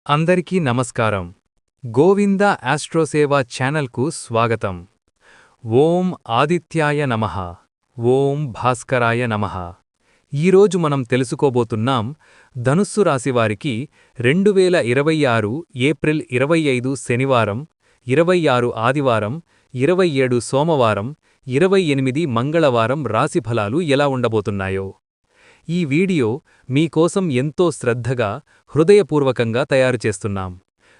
అందరికీ నమస్కారం. గోవింద ఆస్ట్రోసేవ ఛానల్కు స్వాగతం. ఓం ఆదిత్యాయ నమః. ఓం భాస్కరాయ నమః. ఈరోజు మనం తెలుసుకోబోతున్నాం ధనుస్సు రాశివారికి 2026 ఏప్రిల్ 25 శనివారం, 26 ఆదివారం, 27 సోమవారం, 28 మంగళవారం రాశిఫలాలు ఎలా ఉండబోతున్నాయో. ఈ వీడియో మీకోసం ఎంతో శ్రద్ధగా, హృదయపూర్వకంగా తయారుచేస్తున్నాం.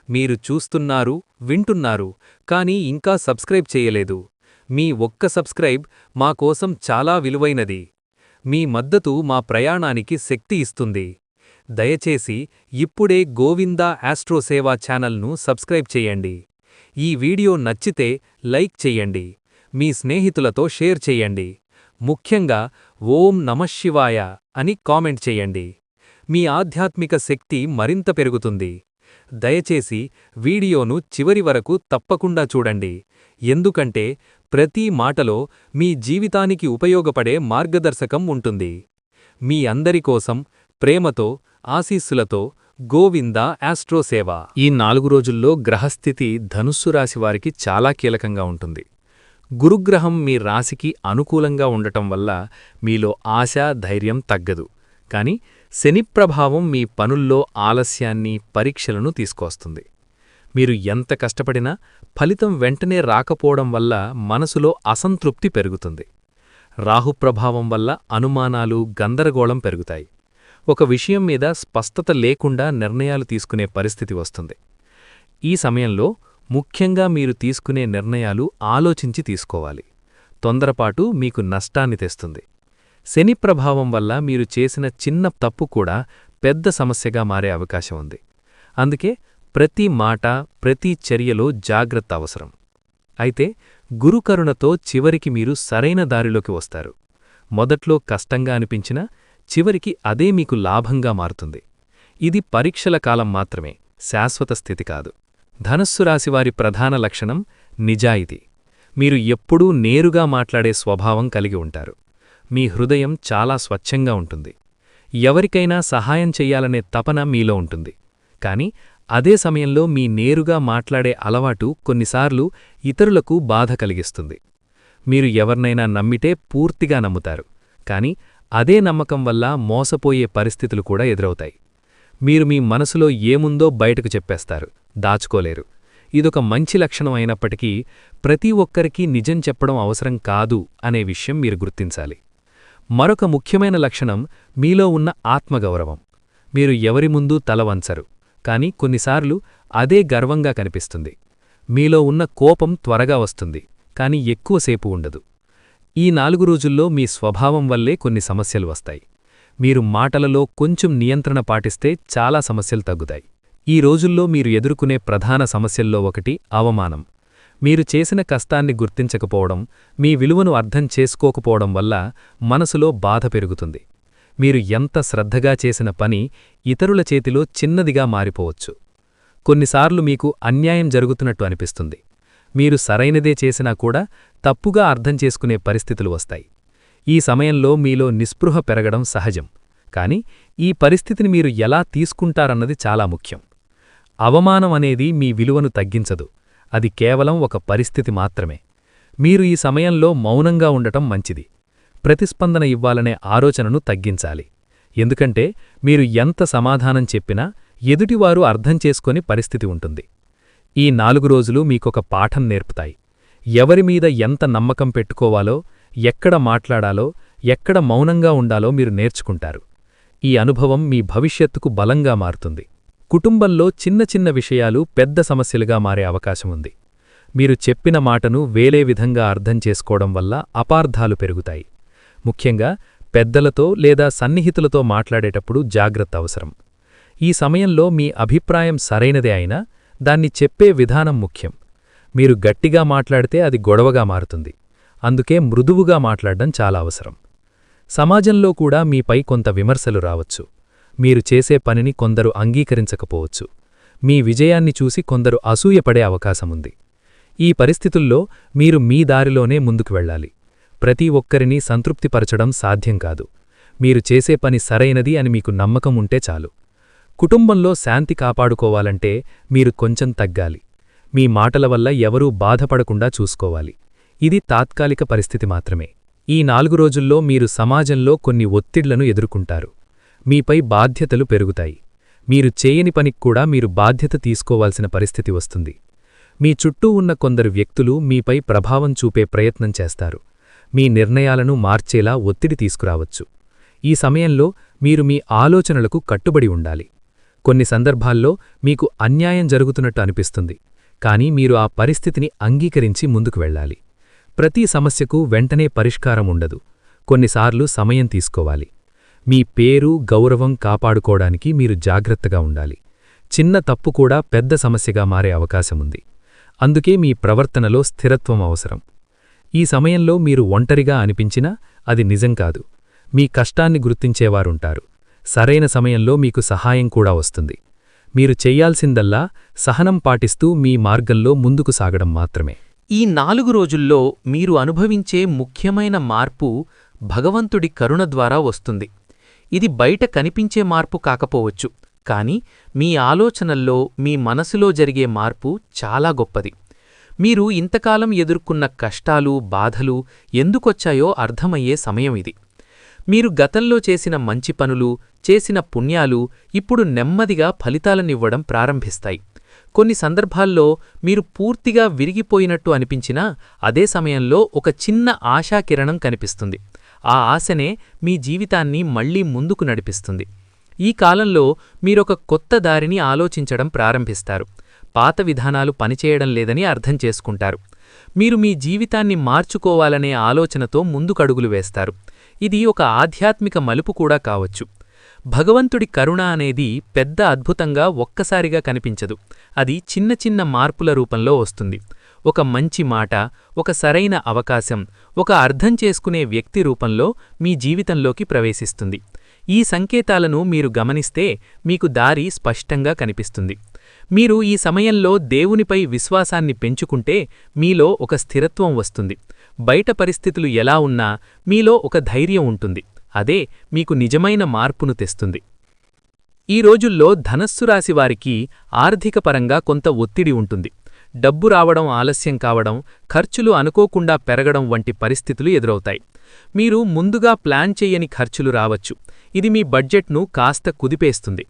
మీరు చూస్తున్నారు, వింటున్నారు, కానీ ఇంకా సబ్స్క్రైబ్ చేయలేదు. మీ ఒక్క సబ్స్క్రైబ్ మా కోసం చాలా విలువైనది. మీ మద్దతు మా ప్రయాణానికి శక్తి ఇస్తుంది. దయచేసి ఇప్పుడే గోవిందా ఆస్ట్రోసేవ ఛానల్ను సబ్స్క్రైబ్ చేయండి. ఈ వీడియో నచ్చితే లైక్ చెయ్యండి. మీ స్నేహితులతో షేర్ చెయ్యండి. ముఖ్యంగా ఓం నమఃశివాయ అని కామెంట్ చెయ్యండి. మీ ఆధ్యాత్మిక శక్తి మరింత పెరుగుతుంది. దయచేసి వీడియోను చివరి వరకు తప్పకుండా చూడండి, ఎందుకంటే ప్రతి మాటలో మీ జీవితానికి ఉపయోగపడే మార్గదర్శకం ఉంటుంది. మీ అందరి కోసం ప్రేమతో, ఆశీస్సులతో గోవిందా ఆస్ట్రోసేవ. ఈ 4 రోజుల్లో గ్రహస్థితి ధనుస్సు రాశివారికి చాలా కీలకంగా ఉంటుంది. గురుగ్రహం మీ రాశికి అనుకూలంగా ఉండటం వల్ల మీలో ఆశ, ధైర్యం తగ్గదు. కాని శని ప్రభావం మీ పనుల్లో ఆలస్యాన్ని, పరీక్షలను తీసుకొస్తుంది. మీరు ఎంత కష్టపడినా ఫలితం వెంటనే రాకపోవడం వల్ల మనసులో అసంతృప్తి పెరుగుతుంది. రాహుప్రభావం వల్ల అనుమానాలు, గందరగోళం పెరుగుతాయి. ఒక విషయం మీద స్పష్టత లేకుండా నిర్ణయాలు తీసుకునే పరిస్థితి వస్తుంది. ఈ సమయంలో ముఖ్యంగా మీరు తీసుకునే నిర్ణయాలు ఆలోచించి తీసుకోవాలి. తొందరపాటు మీకు నష్టాన్ని తెస్తుంది. శని ప్రభావం వల్ల మీరు చేసిన చిన్న తప్పు కూడా పెద్ద సమస్యగా మారే అవకాశం ఉంది. అందుకే ప్రతి మాట, ప్రతి చర్యలో జాగ్రత్త అవసరం. అయితే గురుకరుణతో చివరికి మీరు సరైన దారిలోకి వస్తారు. మొదట్లో కష్టంగా అనిపించినా చివరికి అదే మీకు లాభంగా మారుతుంది. ఇది పరీక్షల కాలం మాత్రమే, శాశ్వత స్థితి కాదు. ధనస్సు రాశివారి ప్రధాన లక్షణం నిజాయితీ. మీరు ఎప్పుడూ నేరుగా మాట్లాడే స్వభావం కలిగి ఉంటారు. మీ హృదయం చాలా స్వచ్ఛంగా ఉంటుంది. ఎవరికైనా సహాయం చెయ్యాలనే తపన మీలో ఉంటుంది. కాని అదే సమయంలో మీ నేరుగా మాట్లాడే అలవాటు కొన్నిసార్లు ఇతరులకు బాధ కలిగిస్తుంది. మీరు ఎవర్నైనా నమ్మితే పూర్తిగా నమ్ముతారు. కాని అదే నమ్మకం వల్ల మోసపోయే పరిస్థితులు కూడా ఎదురవుతాయి. మీరు మీ మనసులో ఏముందో బయటకు చెప్పేస్తారు, దాచుకోలేరు. ఇదొక మంచి లక్షణం అయినప్పటికీ ప్రతి ఒక్కరికీ నిజం చెప్పడం అవసరం కాదు అనే విషయం మీరు గుర్తించాలి. మరొక ముఖ్యమైన లక్షణం మీలో ఉన్న ఆత్మగౌరవం. మీరు ఎవరి ముందూ తల వంచరు, కాని కొన్నిసార్లు అదే గర్వంగా కనిపిస్తుంది. మీలో ఉన్న కోపం త్వరగా వస్తుంది, కాని ఎక్కువసేపు ఉండదు. ఈ 4 రోజుల్లో మీ స్వభావం వల్లే కొన్ని సమస్యలు వస్తాయి. మీరు మాటలలో కొంచెం నియంత్రణ పాటిస్తే చాలా సమస్యలు తగ్గుతాయి. ఈ రోజుల్లో మీరు ఎదుర్కొనే ప్రధాన సమస్యల్లో ఒకటి అవమానం. మీరు చేసిన కష్టాన్ని గుర్తించకపోవడం, మీ విలువను అర్థం చేసుకోకపోవడం వల్ల మనసులో బాధ పెరుగుతుంది. మీరు ఎంత శ్రద్ధగా చేసిన పని ఇతరుల చేతిలో చిన్నదిగా మారిపోవచ్చు. కొన్నిసార్లు మీకు అన్యాయం జరుగుతున్నట్టు అనిపిస్తుంది. మీరు సరైనదే చేసినా కూడా తప్పుగా అర్థం చేసుకునే పరిస్థితులు వస్తాయి. ఈ సమయంలో మీలో నిస్పృహ పెరగడం సహజం. కాని ఈ పరిస్థితిని మీరు ఎలా తీసుకుంటారన్నది చాలా ముఖ్యం. అవమానం అనేది మీ విలువను తగ్గించదు. అది కేవలం ఒక పరిస్థితి మాత్రమే. మీరు ఈ సమయంలో మౌనంగా ఉండటం మంచిది. ప్రతిస్పందన ఇవ్వాలనే ఆలోచనను తగ్గించాలి. ఎందుకంటే మీరు ఎంత సమాధానం చెప్పినా ఎదుటివారు అర్థం చేసుకొని పరిస్థితి ఉంటుంది. ఈ 4 రోజులు మీకొక పాఠం నేర్పుతాయి. ఎవరిమీద ఎంత నమ్మకం పెట్టుకోవాలో, ఎక్కడ మాట్లాడాలో, ఎక్కడ మౌనంగా ఉండాలో మీరు నేర్చుకుంటారు. ఈ అనుభవం మీ భవిష్యత్తుకు బలంగా మారుతుంది. కుటుంబంలో చిన్న చిన్న విషయాలు పెద్ద సమస్యలుగా మారే అవకాశముంది. మీరు చెప్పిన మాటను వేరే విధంగా అర్థం చేసుకోవడం వల్ల అపార్థాలు పెరుగుతాయి. ముఖ్యంగా పెద్దలతో లేదా సన్నిహితులతో మాట్లాడేటప్పుడు జాగ్రత్త అవసరం. ఈ సమయంలో మీ అభిప్రాయం సరైనదే అయినా దాన్ని చెప్పే విధానం ముఖ్యం. మీరు గట్టిగా మాట్లాడితే అది గొడవగా మారుతుంది. అందుకే మృదువుగా మాట్లాడడం చాలా అవసరం. సమాజంలో కూడా మీపై కొంత విమర్శలు రావచ్చు. మీరు చేసే పనిని కొందరు అంగీకరించకపోవచ్చు. మీ విజయాన్ని చూసి కొందరు అసూయపడే అవకాశముంది. ఈ పరిస్థితుల్లో మీరు మీ దారిలోనే ముందుకు వెళ్ళాలి. ప్రతి ఒక్కరినీ సంతృప్తిపరచడం సాధ్యం కాదు. మీరు చేసే పని సరైనది అని మీకు నమ్మకం ఉంటే చాలు. కుటుంబంలో శాంతి కాపాడుకోవాలంటే మీరు కొంచెం తగ్గాలి. మీ మాటల వల్ల ఎవరూ బాధపడకుండా చూసుకోవాలి. ఇది తాత్కాలిక పరిస్థితి మాత్రమే. ఈ 4 రోజుల్లో మీరు సమాజంలో కొన్ని ఒత్తిళ్లను ఎదుర్కొంటారు. మీపై బాధ్యతలు పెరుగుతాయి. మీరు చేయని పనికి కూడా మీరు బాధ్యత తీసుకోవాల్సిన పరిస్థితి వస్తుంది. మీ చుట్టూ ఉన్న కొందరు వ్యక్తులు మీపై ప్రభావం చూపే ప్రయత్నం చేస్తారు. మీ నిర్ణయాలను మార్చేలా ఒత్తిడి తీసుకురావచ్చు. ఈ సమయంలో మీరు మీ ఆలోచనలకు కట్టుబడి ఉండాలి. కొన్ని సందర్భాల్లో మీకు అన్యాయం జరుగుతున్నట్టు అనిపిస్తుంది, కానీ మీరు ఆ పరిస్థితిని అంగీకరించి ముందుకు వెళ్ళాలి. ప్రతి సమస్యకు వెంటనే పరిష్కారం ఉండదు. కొన్నిసార్లు సమయం తీసుకోవాలి. మీ పేరు, గౌరవం కాపాడుకోవడానికి మీరు జాగ్రత్తగా ఉండాలి. చిన్న తప్పు కూడా పెద్ద సమస్యగా మారే అవకాశముంది. అందుకే మీ ప్రవర్తనలో స్థిరత్వం అవసరం. ఈ సమయంలో మీరు ఒంటరిగా అనిపించినా అది నిజం కాదు. మీ కష్టాన్ని గుర్తించేవారుంటారు. సరైన సమయంలో మీకు సహాయం కూడా వస్తుంది. మీరు చెయ్యాల్సిందల్లా సహనం పాటిస్తూ మీ మార్గంలో ముందుకు సాగడం మాత్రమే. ఈ 4 రోజుల్లో మీరు అనుభవించే ముఖ్యమైన మార్పు భగవంతుడి కరుణ ద్వారా వస్తుంది. ఇది బయట కనిపించే మార్పు కాకపోవచ్చు, కాని మీ ఆలోచనల్లో, మీ మనసులో జరిగే మార్పు చాలా గొప్పది. మీరు ఇంతకాలం ఎదుర్కొన్న కష్టాలు, బాధలు ఎందుకొచ్చాయో అర్థమయ్యే సమయం ఇది. మీరు గతంలో చేసిన మంచి పనులు, చేసిన పుణ్యాలు ఇప్పుడు నెమ్మదిగా ఫలితాలనివ్వడం ప్రారంభిస్తాయి. కొన్ని సందర్భాల్లో మీరు పూర్తిగా విరిగిపోయినట్టు అనిపించినా అదే సమయంలో ఒక చిన్న ఆశాకిరణం కనిపిస్తుంది. ఆ ఆశనే మీ జీవితాన్ని మళ్లీ ముందుకు నడిపిస్తుంది. ఈ కాలంలో మీరొక కొత్త దారిని ఆలోచించడం ప్రారంభిస్తారు. పాత విధానాలు పనిచేయడం లేదని అర్థం చేసుకుంటారు. మీరు మీ జీవితాన్ని మార్చుకోవాలనే ఆలోచనతో ముందుకడుగులు వేస్తారు. ఇది ఒక ఆధ్యాత్మిక మలుపు కూడా కావచ్చు. భగవంతుడి కరుణ అనేది పెద్ద అద్భుతంగా ఒక్కసారిగా కనిపించదు. అది చిన్న చిన్న మార్పుల రూపంలో వస్తుంది. ఒక మంచి మాట, ఒక సరైన అవకాశం, ఒక అర్థం చేసుకునే వ్యక్తి రూపంలో మీ జీవితంలోకి ప్రవేశిస్తుంది. ఈ సంకేతాలను మీరు గమనిస్తే మీకు దారి స్పష్టంగా కనిపిస్తుంది. మీరు ఈ సమయంలో దేవునిపై విశ్వాసాన్ని పెంచుకుంటే మీలో ఒక స్థిరత్వం వస్తుంది. బయట పరిస్థితులు ఎలా ఉన్నా మీలో ఒక ధైర్యం ఉంటుంది. అదే మీకు నిజమైన మార్పును తెస్తుంది. ఈ రోజుల్లో ధనస్సు రాశివారికి ఆర్థికపరంగా కొంత ఒత్తిడి ఉంటుంది. డబ్బు రావడం ఆలస్యం కావడం, ఖర్చులు అనుకోకుండా పెరగడం వంటి పరిస్థితులు ఎదురవుతాయి. మీరు ముందుగా ప్లాన్ చెయ్యని ఖర్చులు రావచ్చు. ఇది మీ బడ్జెట్ను కాస్త కుదిపేస్తుంది.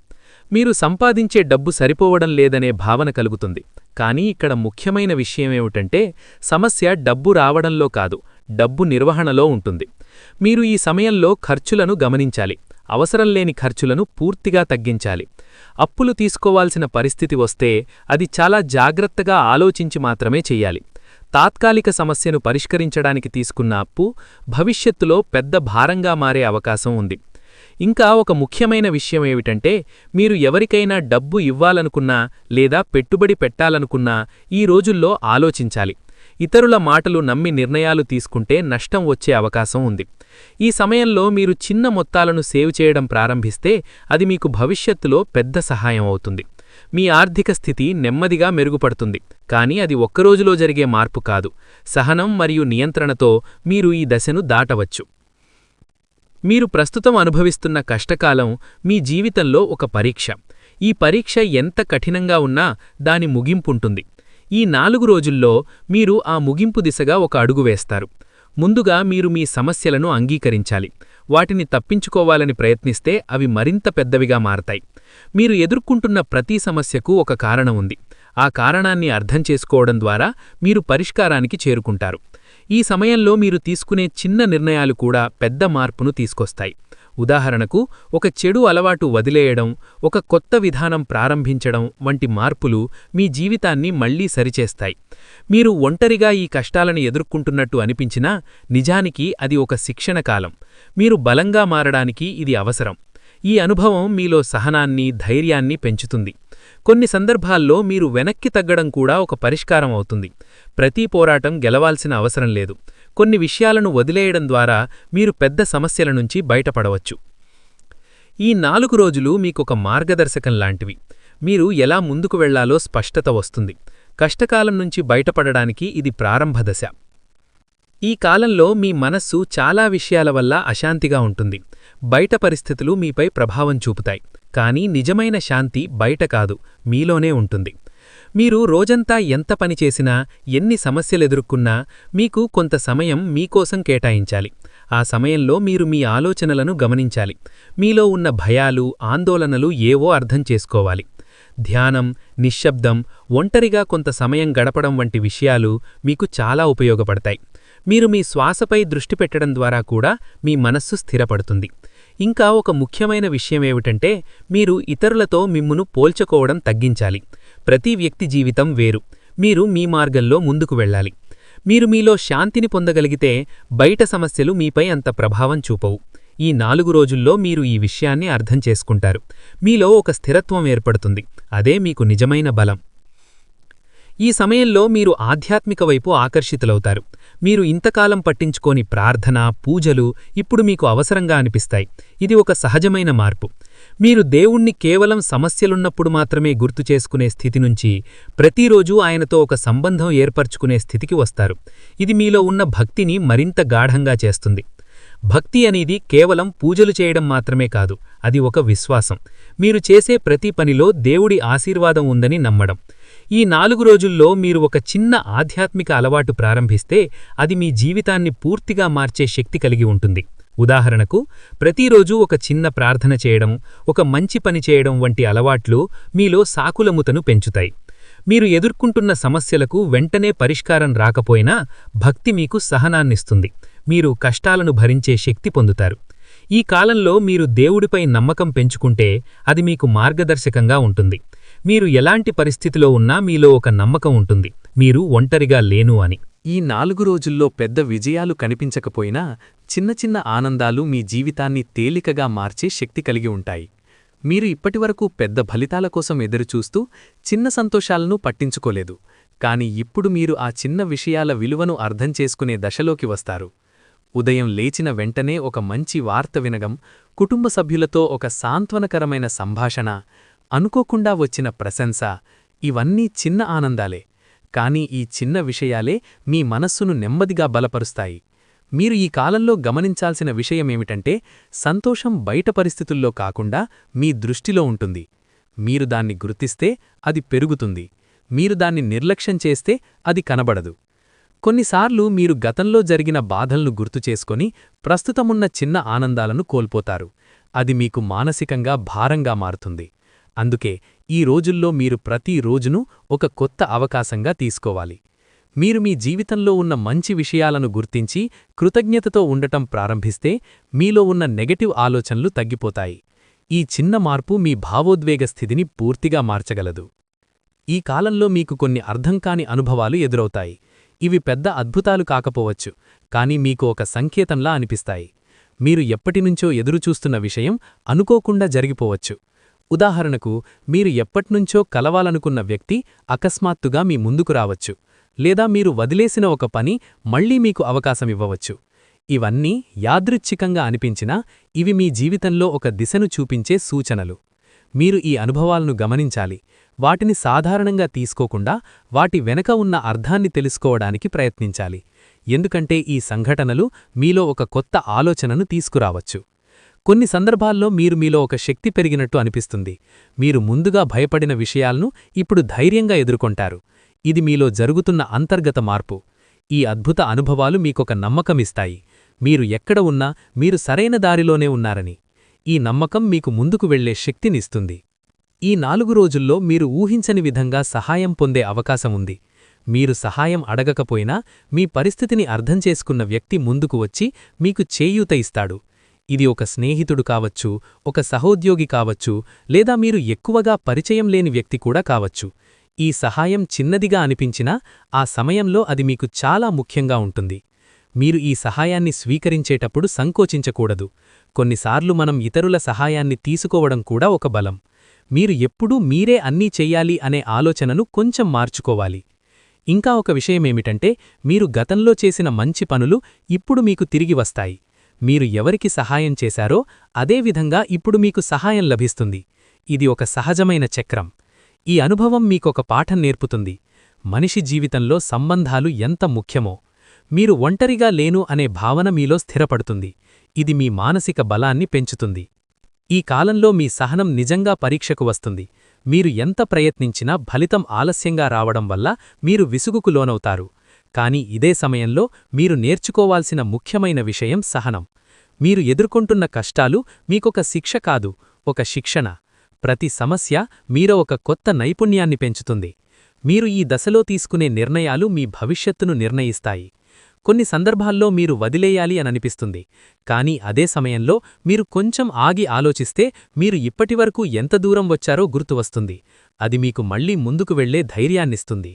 మీరు సంపాదించే డబ్బు సరిపోవడం లేదనే భావన కలుగుతుంది. కానీ ఇక్కడ ముఖ్యమైన విషయమేమిటంటే సమస్య డబ్బు రావడంలో కాదు, డబ్బు నిర్వహణలో ఉంటుంది. మీరు ఈ సమయంలో ఖర్చులను గమనించాలి. అవసరం లేని ఖర్చులను పూర్తిగా తగ్గించాలి. అప్పులు తీసుకోవాల్సిన పరిస్థితి వస్తే అది చాలా జాగ్రత్తగా ఆలోచించి మాత్రమే చెయ్యాలి. తాత్కాలిక సమస్యను పరిష్కరించడానికి తీసుకున్న అప్పు భవిష్యత్తులో పెద్ద భారంగా మారే అవకాశం ఉంది. ఇంకా ఒక ముఖ్యమైన విషయమేమిటంటే మీరు ఎవరికైనా డబ్బు ఇవ్వాలనుకున్నా లేదా పెట్టుబడి పెట్టాలనుకున్నా ఈ రోజుల్లో ఆలోచించాలి. ఇతరుల మాటలు నమ్మి నిర్ణయాలు తీసుకుంటే నష్టం వచ్చే అవకాశం ఉంది. ఈ సమయంలో మీరు చిన్న మొత్తాలను సేవ్ చేయడం ప్రారంభిస్తే అది మీకు భవిష్యత్తులో పెద్ద సహాయం అవుతుంది. మీ ఆర్థిక స్థితి నెమ్మదిగా మెరుగుపడుతుంది. కానీ అది ఒక్కరోజులో జరిగే మార్పు కాదు. సహనం మరియు నియంత్రణతో మీరు ఈ దశను దాటవచ్చు. మీరు ప్రస్తుతం అనుభవిస్తున్న కష్టకాలం మీ జీవితంలో ఒక పరీక్ష. ఈ పరీక్ష ఎంత కఠినంగా ఉన్నా దాని ముగింపుంటుంది. ఈ 4 రోజుల్లో మీరు ఆ ముగింపు దిశగా ఒక అడుగు వేస్తారు. ముందుగా మీరు మీ సమస్యలను అంగీకరించాలి. వాటిని తప్పించుకోవాలని ప్రయత్నిస్తే అవి మరింత పెద్దవిగా మారతాయి. మీరు ఎదుర్కొంటున్న ప్రతి సమస్యకు ఒక కారణం ఉంది. ఆ కారణాన్ని అర్థం చేసుకోవడం ద్వారా మీరు పరిష్కారానికి చేరుకుంటారు. ఈ సమయంలో మీరు తీసుకునే చిన్న నిర్ణయాలు కూడా పెద్ద మార్పును తీసుకొస్తాయి. ఉదాహరణకు, ఒక చెడు అలవాటు వదిలేయడం, ఒక కొత్త విధానం ప్రారంభించడం వంటి మార్పులు మీ జీవితాన్ని మళ్లీ సరిచేస్తాయి. మీరు ఒంటరిగా ఈ కష్టాలను ఎదుర్కొంటున్నట్టు అనిపించినా నిజానికి అది ఒక శిక్షణ కాలం. మీరు బలంగా మారడానికి ఇది అవసరం. ఈ అనుభవం మీలో సహనాన్ని, ధైర్యాన్ని పెంచుతుంది. కొన్ని సందర్భాల్లో మీరు వెనక్కి తగ్గడం కూడా ఒక పరిష్కారం అవుతుంది. ప్రతి పోరాటం గెలవాల్సిన అవసరం లేదు. కొన్ని విషయాలను వదిలేయడం ద్వారా మీరు పెద్ద సమస్యల నుంచి బయటపడవచ్చు. ఈ 4 రోజులు మీకొక మార్గదర్శకం లాంటివి. మీరు ఎలా ముందుకు వెళ్లాలో స్పష్టత వస్తుంది. కష్టకాలం నుంచి బయటపడడానికి ఇది ప్రారంభ దశ. ఈ కాలంలో మీ మనస్సు చాలా విషయాల వల్ల అశాంతిగా ఉంటుంది. బయట పరిస్థితులు మీపై ప్రభావం చూపుతాయి. కానీ నిజమైన శాంతి బయట కాదు, మీలోనే ఉంటుంది. మీరు రోజంతా ఎంత పనిచేసినా, ఎన్ని సమస్యలెదుర్కొన్నా మీకు కొంత సమయం మీకోసం కేటాయించాలి. ఆ సమయంలో మీరు మీ ఆలోచనలను గమనించాలి. మీలో ఉన్న భయాలు, ఆందోళనలు ఏవో అర్థం చేసుకోవాలి. ధ్యానం, నిశ్శబ్దం, ఒంటరిగా కొంత సమయం గడపడం వంటి విషయాలు మీకు చాలా ఉపయోగపడతాయి. మీరు మీ శ్వాసపై దృష్టి పెట్టడం ద్వారా కూడా మీ మనస్సు స్థిరపడుతుంది. ఇంకా ఒక ముఖ్యమైన విషయమేమిటంటే, మీరు ఇతరులతో మిమ్మును పోల్చుకోవడం తగ్గించాలి. ప్రతి వ్యక్తి జీవితం వేరు. మీరు మీ మార్గంలో ముందుకు వెళ్ళాలి. మీరు మీలో శాంతిని పొందగలిగితే బయట సమస్యలు మీపై అంత ప్రభావం చూపవు. ఈ 4 రోజుల్లో మీరు ఈ విషయాన్ని అర్థం చేసుకుంటారు. మీలో ఒక స్థిరత్వం ఏర్పడుతుంది. అదే మీకు నిజమైన బలం. ఈ సమయంలో మీరు ఆధ్యాత్మిక వైపు ఆకర్షితులవుతారు. మీరు ఇంతకాలం పట్టించుకోని ప్రార్థన, పూజలు ఇప్పుడు మీకు అవసరంగా అనిపిస్తాయి. ఇది ఒక సహజమైన మార్పు. మీరు దేవుణ్ణి కేవలం సమస్యలున్నప్పుడు మాత్రమే గుర్తు చేసుకునే స్థితి నుంచి ప్రతిరోజూ ఆయనతో ఒక సంబంధం ఏర్పరచుకునే స్థితికి వస్తారు. ఇది మీలో ఉన్న భక్తిని మరింత గాఢంగా చేస్తుంది. భక్తి అనేది కేవలం పూజలు చేయడం మాత్రమే కాదు, అది ఒక విశ్వాసం. మీరు చేసే ప్రతి పనిలో దేవుడి ఆశీర్వాదం ఉందని నమ్మడం. ఈ 4 రోజుల్లో మీరు ఒక చిన్న ఆధ్యాత్మిక అలవాటు ప్రారంభిస్తే అది మీ జీవితాన్ని పూర్తిగా మార్చే శక్తి కలిగి ఉంటుంది. ఉదాహరణకు, ప్రతిరోజూ ఒక చిన్న ప్రార్థన చేయడం, ఒక మంచి పని చేయడం వంటి అలవాట్లు మీలో సాకులముతను పెంచుతాయి. మీరు ఎదుర్కొంటున్న సమస్యలకు వెంటనే పరిష్కారం రాకపోయినా భక్తి మీకు సహనాన్నిస్తుంది. మీరు కష్టాలను భరించే శక్తి పొందుతారు. ఈ కాలంలో మీరు దేవుడిపై నమ్మకం పెంచుకుంటే అది మీకు మార్గదర్శకంగా ఉంటుంది. మీరు ఎలాంటి పరిస్థితిలో ఉన్నా మీలో ఒక నమ్మకం ఉంటుంది, మీరు ఒంటరిగా లేను అని. ఈ 4 రోజుల్లో పెద్ద విజయాలు కనిపించకపోయినా చిన్న చిన్న ఆనందాలు మీ జీవితాన్ని తేలికగా మార్చే శక్తి కలిగి ఉంటాయి. మీరు ఇప్పటివరకు పెద్ద ఫలితాల కోసం ఎదురుచూస్తూ చిన్న సంతోషాలను పట్టించుకోలేదు. కాని ఇప్పుడు మీరు ఆ చిన్న విషయాల విలువను అర్థం చేసుకునే దశలోకి వస్తారు. ఉదయం లేచిన వెంటనే ఒక మంచి వార్త వినగం, కుటుంబ సభ్యులతో ఒక సాంత్వనకరమైన సంభాషణ, అనుకోకుండా వచ్చిన ప్రశంస, ఇవన్నీ చిన్న ఆనందాలే. కానీ ఈ చిన్న విషయాలే మీ మనస్సును నెమ్మదిగా బలపరుస్తాయి. మీరు ఈ కాలంలో గమనించాల్సిన విషయమేమిటంటే, సంతోషం బయట పరిస్థితుల్లో కాకుండా మీ దృష్టిలో ఉంటుంది. మీరు దాన్ని గుర్తిస్తే అది పెరుగుతుంది. మీరు దాన్ని నిర్లక్ష్యం చేస్తే అది కనబడదు. కొన్నిసార్లు మీరు గతంలో జరిగిన బాధలను గుర్తుచేసుకొని ప్రస్తుతమున్న చిన్న ఆనందాలను కోల్పోతారు. అది మీకు మానసికంగా భారంగా మారుతుంది. అందుకే ఈ రోజుల్లో మీరు ప్రతి రోజును ఒక కొత్త అవకాశంగా తీసుకోవాలి. మీరు మీ జీవితంలో ఉన్న మంచి విషయాలను గుర్తించి కృతజ్ఞతతో ఉండటం ప్రారంభిస్తే మీలో ఉన్న నెగటివ్ ఆలోచనలు తగ్గిపోతాయి. ఈ చిన్న మార్పు మీ భావోద్వేగ స్థితిని పూర్తిగా మార్చగలదు. ఈ కాలంలో మీకు కొన్ని అర్థంకాని అనుభవాలు ఎదురవుతాయి. ఇవి పెద్ద అద్భుతాలు కాకపోవచ్చు, కానీ మీకు ఒక సంకేతంలా అనిపిస్తాయి. మీరు ఎప్పటినుంచో ఎదురుచూస్తున్న విషయం అనుకోకుండా జరిగిపోవచ్చు. ఉదాహరణకు, మీరు ఎప్పట్నుంచో కలవాలనుకున్న వ్యక్తి అకస్మాత్తుగా మీ ముందుకు రావచ్చు, లేదా మీరు వదిలేసిన ఒక పని మళ్లీ మీకు అవకాశమివ్వవచ్చు. ఇవన్నీ యాదృచ్ఛికంగా అనిపించినా ఇవి మీ జీవితంలో ఒక దిశను చూపించే సూచనలు. మీరు ఈ అనుభవాలను గమనించాలి. వాటిని సాధారణంగా తీసుకోకుండా వాటి వెనక ఉన్న అర్థాన్ని తెలుసుకోవడానికి ప్రయత్నించాలి. ఎందుకంటే ఈ సంఘటనలు మీలో ఒక కొత్త ఆలోచనను తీసుకురావచ్చు. కొన్ని సందర్భాల్లో మీలో ఒక శక్తి పెరిగినట్టు అనిపిస్తుంది. మీరు ముందుగా భయపడిన విషయాలను ఇప్పుడు ధైర్యంగా ఎదుర్కొంటారు. ఇది మీలో జరుగుతున్న అంతర్గత మార్పు. ఈ అద్భుత అనుభవాలు మీకొక నమ్మకమిస్తాయి. మీరు ఎక్కడ ఉన్నా మీరు సరైన దారిలోనే ఉన్నారని. ఈ నమ్మకం మీకు ముందుకు వెళ్లే శక్తినిస్తుంది. ఈ 4 రోజుల్లో మీరు ఊహించని విధంగా సహాయం పొందే అవకాశముంది. మీరు సహాయం అడగకపోయినా మీ పరిస్థితిని అర్థం చేసుకున్న వ్యక్తి ముందుకు వచ్చి మీకు చేయూత ఇస్తాడు. ఇది ఒక స్నేహితుడు కావచ్చు, ఒక సహోద్యోగి కావచ్చు, లేదా మీరు ఎక్కువగా పరిచయం లేని వ్యక్తి కూడా కావచ్చు. ఈ సహాయం చిన్నదిగా అనిపించినా ఆ సమయంలో అది మీకు చాలా ముఖ్యంగా ఉంటుంది. మీరు ఈ సహాయాన్ని స్వీకరించేటప్పుడు సంకోచించకూడదు. కొన్నిసార్లు మనం ఇతరుల సహాయాన్ని తీసుకోవడం కూడా ఒక బలం. మీరు ఎప్పుడూ మీరే అన్నీ చెయ్యాలి అనే ఆలోచనను కొంచెం మార్చుకోవాలి. ఇంకా ఒక విషయమేమిటంటే, మీరు గతంలో చేసిన మంచి పనులు ఇప్పుడు మీకు తిరిగి వస్తాయి. మీరు ఎవరికి సహాయం చేశారో అదేవిధంగా ఇప్పుడు మీకు సహాయం లభిస్తుంది. ఇది ఒక సహజమైన చక్రం. ఈ అనుభవం మీకొక పాఠం నేర్పుతుంది. మనిషి జీవితంలో సంబంధాలు ఎంత ముఖ్యమో. మీరు ఒంటరిగా లేను అనే భావన మీలో స్థిరపడుతుంది. ఇది మీ మానసిక బలాన్ని పెంచుతుంది. ఈ కాలంలో మీ సహనం నిజంగా పరీక్షకు వస్తుంది. మీరు ఎంత ప్రయత్నించినా ఫలితం ఆలస్యంగా రావడం వల్ల మీరు విసుగుకు లోనవుతారు. కానీ ఇదే సమయంలో మీరు నేర్చుకోవాల్సిన ముఖ్యమైన విషయం సహనం. మీరు ఎదుర్కొంటున్న కష్టాలు మీకొక శిక్ష కాదు, ఒక శిక్షణ. ప్రతి సమస్య మీలో ఒక కొత్త నైపుణ్యాన్ని పెంచుతుంది. మీరు ఈ దశలో తీసుకునే నిర్ణయాలు మీ భవిష్యత్తును నిర్ణయిస్తాయి. కొన్ని సందర్భాల్లో మీరు వదిలేయాలి అననిపిస్తుంది. కానీ అదే సమయంలో మీరు కొంచెం ఆగి ఆలోచిస్తే మీరు ఇప్పటివరకు ఎంత దూరం వచ్చారో గుర్తువస్తుంది. అది మీకు మళ్లీ ముందుకు వెళ్లే ధైర్యాన్నిస్తుంది.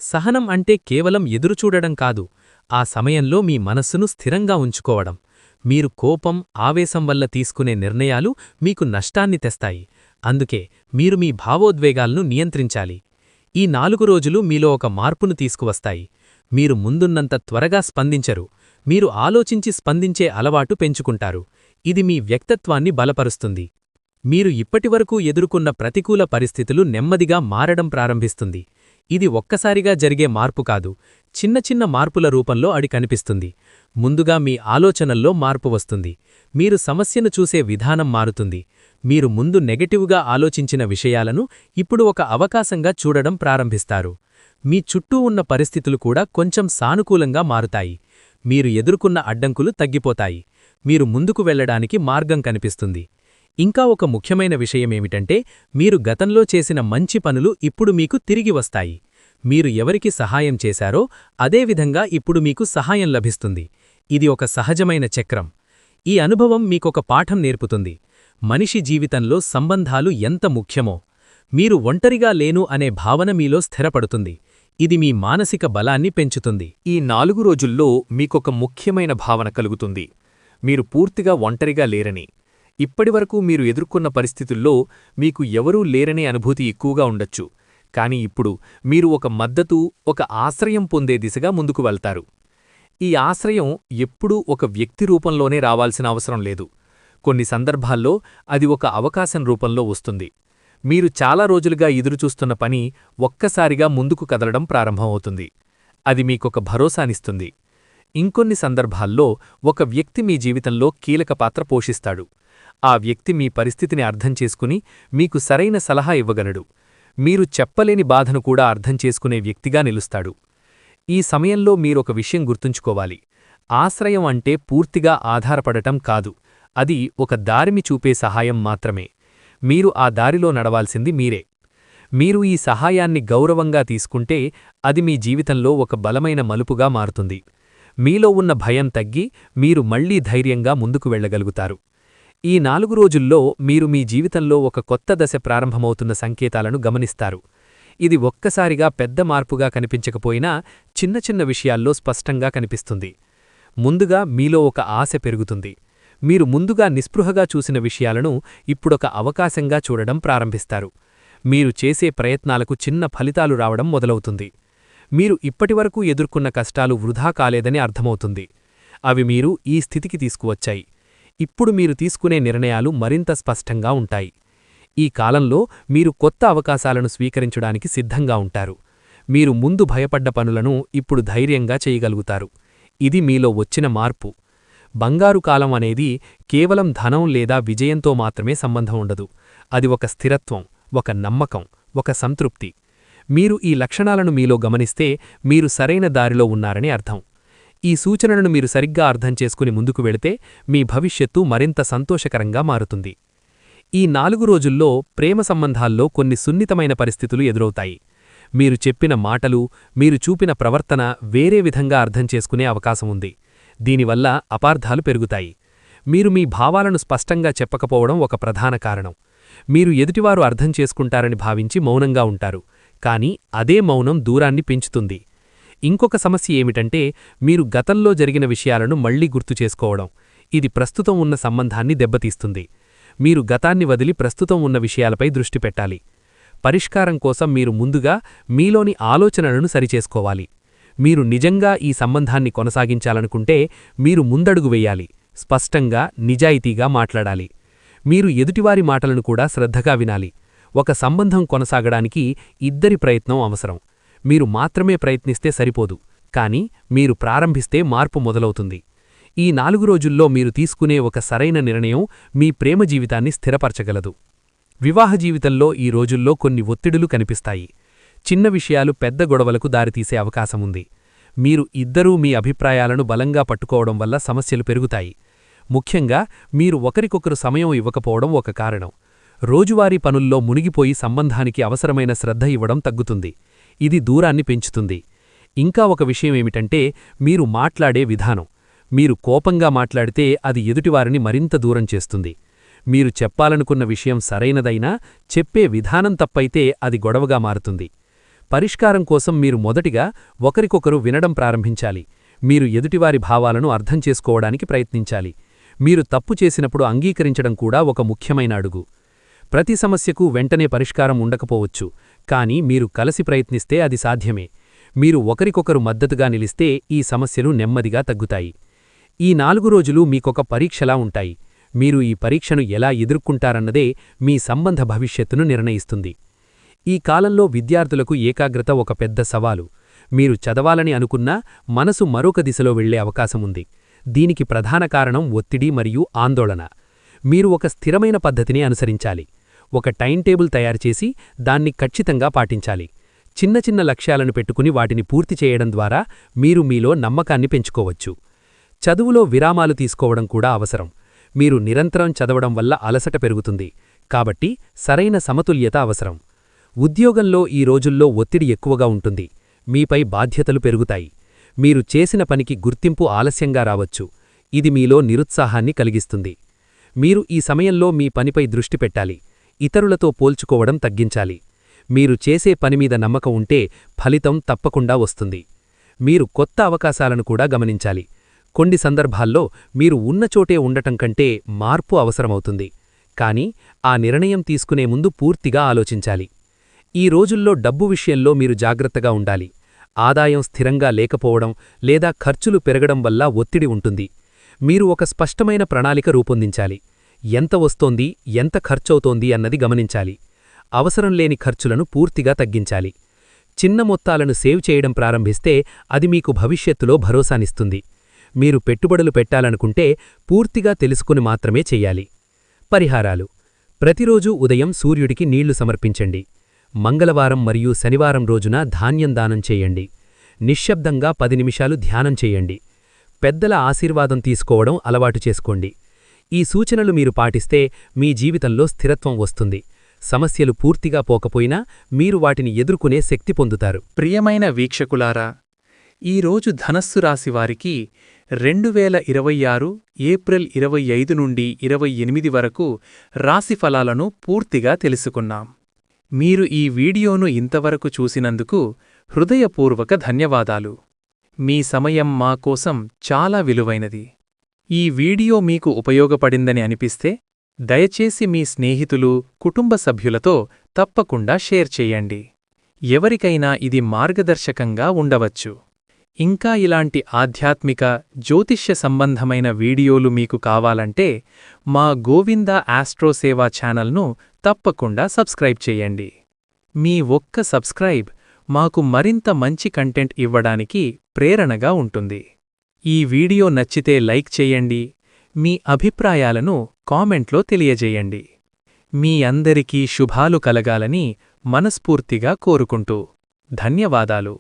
సహనం అంటే కేవలం ఎదురుచూడడం కాదు, ఆ సమయంలో మీ మనస్సును స్థిరంగా ఉంచుకోవడం. మీరు కోపం, ఆవేశం వల్ల తీసుకునే నిర్ణయాలు మీకు నష్టాన్ని తెస్తాయి. అందుకే మీరు మీ భావోద్వేగాలను నియంత్రించాలి. ఈ 4 రోజులు మీలో ఒక మార్పును తీసుకువస్తాయి. మీరు ముందున్నంత త్వరగా స్పందించరు. మీరు ఆలోచించి స్పందించే అలవాటు పెంచుకుంటారు. ఇది మీ వ్యక్తిత్వాన్ని బలపరుస్తుంది. మీరు ఇప్పటివరకు ఎదుర్కొన్న ప్రతికూల పరిస్థితులు నెమ్మదిగా మారడం ప్రారంభిస్తుంది. ఇది ఒక్కసారిగా జరిగే మార్పు కాదు, చిన్న చిన్న మార్పుల రూపంలో అది కనిపిస్తుంది. ముందుగా మీ ఆలోచనల్లో మార్పు వస్తుంది. మీరు సమస్యను చూసే విధానం మారుతుంది. మీరు ముందు నెగటివ్గా ఆలోచించిన విషయాలను ఇప్పుడు ఒక అవకాశంగా చూడడం ప్రారంభిస్తారు. మీ చుట్టూ ఉన్న పరిస్థితులు కూడా కొంచెం సానుకూలంగా మారుతాయి. మీరు ఎదుర్కొన్న అడ్డంకులు తగ్గిపోతాయి. మీరు ముందుకు వెళ్లడానికి మార్గం కనిపిస్తుంది. ఇంకా ఒక ముఖ్యమైన విషయమేమిటంటే, మీరు గతంలో చేసిన మంచి పనులు ఇప్పుడు మీకు తిరిగి వస్తాయి. మీరు ఎవరికి సహాయం చేశారో అదేవిధంగా ఇప్పుడు మీకు సహాయం లభిస్తుంది. ఇది ఒక సహజమైన చక్రం. ఈ అనుభవం మీకొక పాఠం నేర్పుతుంది. మనిషి జీవితంలో సంబంధాలు ఎంత ముఖ్యమో. మీరు ఒంటరిగా లేను అనే భావన మీలో స్థిరపడుతుంది. ఇది మీ మానసిక బలాన్ని పెంచుతుంది. ఈ 4 రోజుల్లో మీకొక ముఖ్యమైన భావన కలుగుతుంది. మీరు పూర్తిగా ఒంటరిగా లేరని. ఇప్పటివరకు మీరు ఎదుర్కొన్న పరిస్థితుల్లో మీకు ఎవరూ లేరనే అనుభూతి ఎక్కువగా ఉండొచ్చు. కాని ఇప్పుడు మీరు ఒక మద్దతు, ఒక ఆశ్రయం పొందే దిశగా ముందుకు వెళ్తారు. ఈ ఆశ్రయం ఎప్పుడూ ఒక వ్యక్తి రూపంలోనే రావాల్సిన అవసరం లేదు. కొన్ని సందర్భాల్లో అది ఒక అవకాశం రూపంలో వస్తుంది. మీరు చాలా రోజులుగా ఎదురుచూస్తున్న పని ఒక్కసారిగా ముందుకు కదలడం ప్రారంభమవుతుంది. అది మీకొక భరోసానిస్తుంది. ఇంకొన్ని సందర్భాల్లో ఒక వ్యక్తి మీ జీవితంలో కీలక పాత్ర పోషిస్తాడు. ఆ వ్యక్తి మీ పరిస్థితిని అర్థం చేసుకుని మీకు సరైన సలహా ఇవ్వగలడు. మీరు చెప్పలేని బాధను కూడా అర్థం చేసుకునే వ్యక్తిగా నిలుస్తాడు. ఈ సమయంలో మీరొక విషయం గుర్తుంచుకోవాలి. ఆశ్రయం అంటే పూర్తిగా ఆధారపడటం కాదు, అది ఒక దారిమి చూపే సహాయం మాత్రమే. మీరు ఆ దారిలో నడవాల్సింది మీరే. మీరు ఈ సహాయాన్ని గౌరవంగా తీసుకుంటే అది మీ జీవితంలో ఒక బలమైన మలుపుగా మారుతుంది. మీలో ఉన్న భయం తగ్గి మీరు మళ్లీ ధైర్యంగా ముందుకు వెళ్లగలుగుతారు. ఈ 4 రోజుల్లో మీరు మీ జీవితంలో ఒక కొత్త దశ ప్రారంభమవుతున్న సంకేతాలను గమనిస్తారు. ఇది ఒక్కసారిగా పెద్ద మార్పుగా కనిపించకపోయినా చిన్న చిన్న విషయాల్లో స్పష్టంగా కనిపిస్తుంది. ముందుగా మీలో ఒక ఆశ పెరుగుతుంది. మీరు ముందుగా నిస్పృహగా చూసిన విషయాలను ఇప్పుడొక అవకాశంగా చూడడం ప్రారంభిస్తారు. మీరు చేసే ప్రయత్నాలకు చిన్న ఫలితాలు రావడం మొదలవుతుంది. మీరు ఇప్పటివరకు ఎదుర్కొన్న కష్టాలు వృధా కాలేదని అర్థమవుతుంది. అవి మీరు ఈ స్థితికి తీసుకువచ్చాయి. ఇప్పుడు మీరు తీసుకునే నిర్ణయాలు మరింత స్పష్టంగా ఉంటాయి. ఈ కాలంలో మీరు కొత్త అవకాశాలను స్వీకరించడానికి సిద్ధంగా ఉంటారు. మీరు ముందు భయపడ్డ పనులను ఇప్పుడు ధైర్యంగా చేయగలుగుతారు. ఇది మీలో వచ్చిన మార్పు. బంగారు కాలం అనేది కేవలం ధనం లేదా విజయంతో మాత్రమే సంబంధం ఉండదు. అది ఒక స్థిరత్వం, ఒక నమ్మకం, ఒక సంతృప్తి. మీరు ఈ లక్షణాలను మీలో గమనిస్తే మీరు సరైన దారిలో ఉన్నారని అర్థం. ఈ సూచనలను మీరు సరిగ్గా అర్థం చేసుకుని ముందుకు వెళితే మీ భవిష్యత్తు మరింత సంతోషకరంగా మారుతుంది. ఈ 4 రోజుల్లో ప్రేమ సంబంధాల్లో కొన్ని సున్నితమైన పరిస్థితులు ఎదురవుతాయి. మీరు చెప్పిన మాటలు, మీరు చూపిన ప్రవర్తన వేరే విధంగా అర్థం చేసుకునే అవకాశం ఉంది. దీనివల్ల అపార్థాలు పెరుగుతాయి. మీరు మీ భావాలను స్పష్టంగా చెప్పకపోవడం ఒక ప్రధాన కారణం. మీరు ఎదుటివారు అర్థం చేసుకుంటారని భావించి మౌనంగా ఉంటారు. కానీ అదే మౌనం దూరాన్ని పెంచుతుంది. ఇంకొక సమస్య ఏమిటంటే, మీరు గతంలో జరిగిన విషయాలను మళ్లీ గుర్తుచేసుకోవడం. ఇది ప్రస్తుతం ఉన్న సంబంధాన్ని దెబ్బతీస్తుంది. మీరు గతాన్ని వదిలి ప్రస్తుతం ఉన్న విషయాలపై దృష్టి పెట్టాలి. పరిష్కారం కోసం మీరు ముందుగా మీలోని ఆలోచనలను సరిచేసుకోవాలి. మీరు నిజంగా ఈ సంబంధాన్ని కొనసాగించాలనుకుంటే మీరు ముందడుగు వెయ్యాలి. స్పష్టంగా, నిజాయితీగా మాట్లాడాలి. మీరు ఎదుటివారి మాటలను కూడా శ్రద్ధగా వినాలి. ఒక సంబంధం కొనసాగడానికి ఇద్దరి ప్రయత్నం అవసరం. మీరు మాత్రమే ప్రయత్నిస్తే సరిపోదు, కానీ మీరు ప్రారంభిస్తే మార్పు మొదలవుతుంది. ఈ 4 రోజుల్లో మీరు తీసుకునే ఒక సరైన నిర్ణయం మీ ప్రేమ జీవితాన్ని స్థిరపరచగలదు. వివాహ జీవితంలో ఈ రోజుల్లో కొన్ని ఒత్తిడులు కనిపిస్తాయి. చిన్న విషయాలు పెద్ద గొడవలకు దారితీసే అవకాశముంది. మీరు ఇద్దరూ మీ అభిప్రాయాలను బలంగా పట్టుకోవడం వల్ల సమస్యలు పెరుగుతాయి. ముఖ్యంగా మీరు ఒకరికొకరు సమయం ఇవ్వకపోవడం ఒక కారణం. రోజువారీ పనుల్లో మునిగిపోయి సంబంధానికి అవసరమైన శ్రద్ధ ఇవ్వడం తగ్గుతుంది. ఇది దూరాన్ని పెంచుతుంది. ఇంకా ఒక విషయమేమిటంటే మీరు మాట్లాడే విధానం. మీరు కోపంగా మాట్లాడితే అది ఎదుటివారిని మరింత దూరం చేస్తుంది. మీరు చెప్పాలనుకున్న విషయం సరైనదైనా చెప్పే విధానం తప్పైతే అది గొడవగా మారుతుంది. పరిష్కారం కోసం మీరు మొదటిగా ఒకరికొకరు వినడం ప్రారంభించాలి. మీరు ఎదుటివారి భావాలను అర్థం చేసుకోవడానికి ప్రయత్నించాలి. మీరు తప్పు చేసినప్పుడు అంగీకరించడం కూడా ఒక ముఖ్యమైన అడుగు. ప్రతి సమస్యకు వెంటనే పరిష్కారం ఉండకపోవచ్చు, కానీ మీరు కలిసి ప్రయత్నిస్తే అది సాధ్యమే. మీరు ఒకరికొకరు మద్దతుగా నిలిస్తే ఈ సమస్యలు నెమ్మదిగా తగ్గుతాయి. ఈ 4 రోజులు మీకొక పరీక్షలా ఉంటాయి. మీరు ఈ పరీక్షను ఎలా ఎదుర్కొంటారన్నదే మీ సంబంధ భవిష్యత్తును నిర్ణయిస్తుంది. ఈ కాలంలో విద్యార్థులకు ఏకాగ్రత ఒక పెద్ద సవాలు. మీరు చదవాలని అనుకున్నా మనసు మరొక దిశలో వెళ్లే అవకాశముంది. దీనికి ప్రధాన కారణం ఒత్తిడి మరియు ఆందోళన. మీరు ఒక స్థిరమైన పద్ధతిని అనుసరించాలి. ఒక టైంటేబుల్ తయారుచేసి దాన్ని ఖచ్చితంగా పాటించాలి. చిన్న చిన్న లక్ష్యాలను పెట్టుకుని వాటిని పూర్తి చేయడం ద్వారా మీరు మీలో నమ్మకాన్ని పెంచుకోవచ్చు. చదువులో విరామాలు తీసుకోవడం కూడా అవసరం. మీరు నిరంతరం చదవడం వల్ల అలసట పెరుగుతుంది. కాబట్టి సరైన సమతుల్యత అవసరం. ఉద్యోగంలో ఈ రోజుల్లో ఒత్తిడి ఎక్కువగా ఉంటుంది. మీపై బాధ్యతలు పెరుగుతాయి. మీరు చేసిన పనికి గుర్తింపు ఆలస్యంగా రావచ్చు. ఇది మీలో నిరుత్సాహాన్ని కలిగిస్తుంది. మీరు ఈ సమయంలో మీ పనిపై దృష్టి పెట్టాలి. ఇతరులతో పోల్చుకోవడం తగ్గించాలి. మీరు చేసే పనిమీద నమ్మకం ఉంటే ఫలితం తప్పకుండా వస్తుంది. మీరు కొత్త అవకాశాలను కూడా గమనించాలి. కొన్ని సందర్భాల్లో మీరు ఉన్నచోటే ఉండటం కంటే మార్పు అవసరమవుతుంది. కానీ ఆ నిర్ణయం తీసుకునే ముందు పూర్తిగా ఆలోచించాలి. ఈ రోజుల్లో డబ్బు విషయంలో మీరు జాగ్రత్తగా ఉండాలి. ఆదాయం స్థిరంగా లేకపోవడం లేదా ఖర్చులు పెరగడం వల్ల ఒత్తిడి ఉంటుంది. మీరు ఒక స్పష్టమైన ప్రణాళిక రూపొందించాలి. ఎంత వస్తోంది, ఎంత ఖర్చవుతోంది అన్నది గమనించాలి. అవసరం లేని ఖర్చులను పూర్తిగా తగ్గించాలి. చిన్న మొత్తాలను సేవ్ చేయడం ప్రారంభిస్తే అది మీకు భవిష్యత్తులో భరోసానిస్తుంది. మీరు పెట్టుబడులు పెట్టాలనుకుంటే పూర్తిగా తెలుసుకుని మాత్రమే చెయ్యాలి. పరిహారాలు: ప్రతిరోజూ ఉదయం సూర్యుడికి నీళ్లు సమర్పించండి. మంగళవారం మరియు శనివారం రోజున ధాన్యం దానం చేయండి. నిశ్శబ్దంగా 10 నిమిషాలు ధ్యానం చేయండి. పెద్దల ఆశీర్వాదం తీసుకోవడం అలవాటు చేసుకోండి. ఈ సూచనలు మీరు పాటిస్తే మీ జీవితంలో స్థిరత్వం వస్తుంది. సమస్యలు పూర్తిగా పోకపోయినా మీరు వాటిని ఎదుర్కొనే శక్తి పొందుతారు. ప్రియమైన వీక్షకులారా, ఈరోజు ధనస్సు రాశివారికి 2026 ఏప్రిల్ 25 నుండి 28 వరకు రాశిఫలాలను పూర్తిగా తెలుసుకున్నాం. మీరు ఈ వీడియోను ఇంతవరకు చూసినందుకు హృదయపూర్వక ధన్యవాదాలు. మీ సమయం మా కోసం చాలా విలువైనది. ఈ వీడియో మీకు ఉపయోగపడిందని అనిపిస్తే దయచేసి మీ స్నేహితులు, కుటుంబ సభ్యులతో తప్పకుండా షేర్ చేయండి. ఎవరికైనా ఇది మార్గదర్శకంగా ఉండవచ్చు. ఇంకా ఇలాంటి ఆధ్యాత్మిక, జ్యోతిష్య సంబంధమైన వీడియోలు మీకు కావాలంటే మా గోవింద ఆస్ట్రో సేవా ఛానల్ను తప్పకుండా సబ్స్క్రైబ్ చేయండి. మీ ఒక్క సబ్స్క్రైబ్ మాకు మరింత మంచి కంటెంట్ ఇవ్వడానికి ప్రేరణగా ఉంటుంది. ఈ వీడియో నచ్చితే లైక్ చేయండి. మీ అభిప్రాయాలను కామెంట్లో తెలియజేయండి. మీ అందరికీ శుభాలు కలగాలని మనస్ఫూర్తిగా కోరుకుంటూ ధన్యవాదాలు.